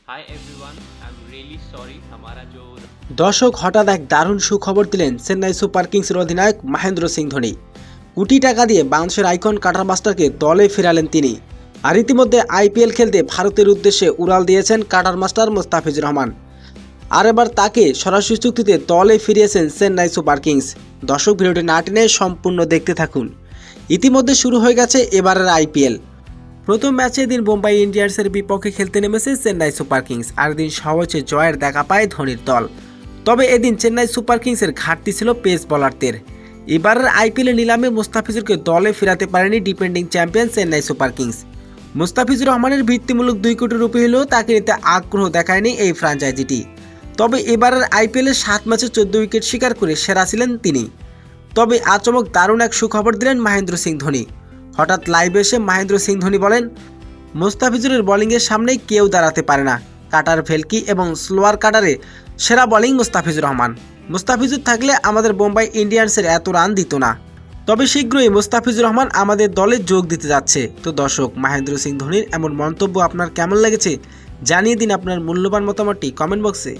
Hi everyone, I'm really sorry हमारा जो দর্শক হঠাৎ এক দারুণ সুখবর দিলেন চেন্নাই সুপার কিংসের অধিনায়ক মহেন্দ্র সিং ধোনি। কোটি টাকা দিয়ে বাংলাদেশের আইকন কাটার মাস্টারকে দলে ফেরালেন তিনি। আর ইতিমধ্যে আইপিএল খেলতে ভারতের উদ্দেশ্যে উড়াল দিয়েছেন কাটার মাস্টার মুস্তাফিজুর রহমান। আর এবার তাকে সরাসরি চুক্তিতে দলে ফিরিয়েছেন চেন্নাই সুপার কিংস। দর্শক ভিডিওটি না টেনে সম্পূর্ণ দেখতে থাকুন। ইতিমধ্যে শুরু হয়ে গেছে এবারের আইপিএল। প্রথম ম্যাচে দিন মুম্বাই ইন্ডিয়ান্সের বিপক্ষে খেলতে নেমেছে চেন্নাই সুপার কিংস, আর দিন সহজে জয়ের দেখা পায় ধোনির দল। তবে এদিন চেন্নাই সুপার কিংসের ঘাটতি ছিল পেস বোলারদের। এবারের আইপিএল নিলামে মুস্তাফিজুরকে দলে ফেরাতে পারেনি defending champion Chennai super kings. Mustafizur রহমানের ভিত্তিমূলক 2 কোটি রুপি হলেও তাকে নিতে আগ্রহ দেখায়নি এই ফ্র্যাঞ্চাইজিটি। তবে এবারের আইপিএলে 7 ম্যাচে 14 উইকেট শিকার করে সেরা ছিলেন তিনি। তবে আচমক দারুণ এক সুখবর দিলেন মহেন্দ্র সিং ধোনি। হঠাৎ লাইভে এসে মহেন্দ্র সিং ধোনি বলেন, মুস্তাফিজুরের বোলিংয়ের সামনে কেউ দাঁড়াতে পারে না। কাটার ভেলকি এবং স্লোয়ার কাটারে সেরা বোলিং মুস্তাফিজুর রহমান। মুস্তাফিজুর থাকলে আমাদের মুম্বাই ইন্ডিয়ান্সের এত রান দিত না। তবে শীঘ্রই মুস্তাফিজুর রহমান আমাদের দলে যোগ দিতে যাচ্ছে। তো দর্শক, মহেন্দ্র সিং ধোনির এমন মন্তব্য আপনার কেমন লেগেছে জানিয়ে দিন আপনার মূল্যবান মতামতটি কমেন্ট বক্সে।